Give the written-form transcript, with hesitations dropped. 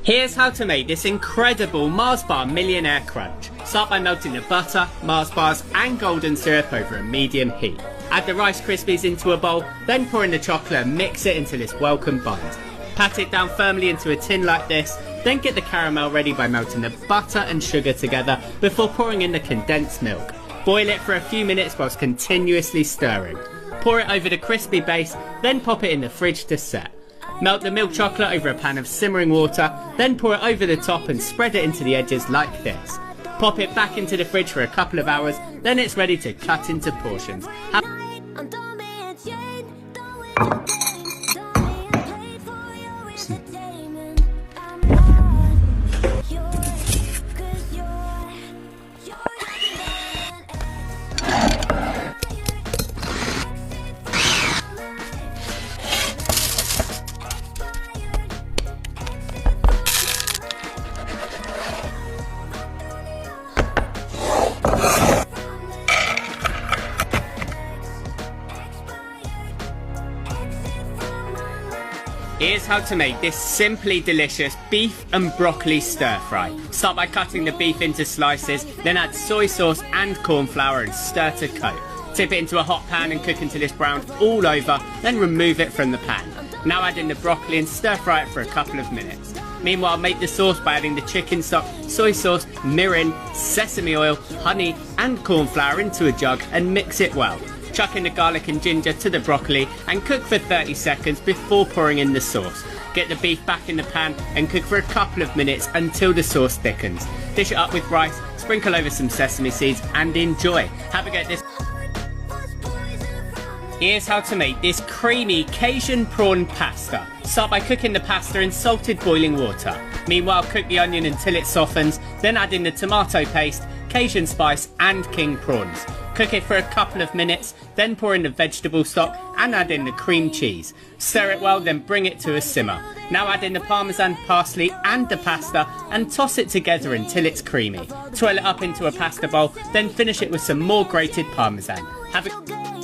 Here's how to make this incredible Mars bar millionaire crunch. Start by melting the butter, Mars bars and golden syrup over a medium heat. Add the Rice Krispies into a bowl, then pour in the chocolate and mix it until it's welcome bind. Pat it down firmly into a tin like this, then get the caramel ready by melting the butter and sugar together before pouring in the condensed milk. Boil it for a few minutes whilst continuously stirring. Pour it over the crispy base, then pop it in the fridge to set. Melt the milk chocolate over a pan of simmering water, then pour it over the top and spread it into the edges like this. Pop it back into the fridge for a couple of hours, then it's ready to cut into portions. Here's how to make this simply delicious beef and broccoli stir fry. Start by cutting the beef into slices, then add soy sauce and corn flour and stir to coat. Tip it into a hot pan and cook until it's browned all over, then remove it from the pan. Now add in the broccoli and stir fry it for a couple of minutes. Meanwhile, make the sauce by adding the chicken stock, soy sauce, mirin, sesame oil, honey and corn flour into a jug and mix it well. Chuck in the garlic and ginger to the broccoli and cook for 30 seconds before pouring in the sauce. Get the beef back in the pan and cook for a couple of minutes until the sauce thickens. Dish it up with rice, sprinkle over some sesame seeds and enjoy. Have a go at this. Here's how to make this creamy Cajun prawn pasta. Start by cooking the pasta in salted boiling water. Meanwhile, cook the onion until it softens, then add in the tomato paste, Cajun spice and king prawns. Cook it for a couple of minutes, then pour in the vegetable stock and add in the cream cheese. Stir it well, then bring it to a simmer. Now add in the parmesan, parsley and the pasta and toss it together until it's creamy. Twirl it up into a pasta bowl, then finish it with some more grated parmesan. Have a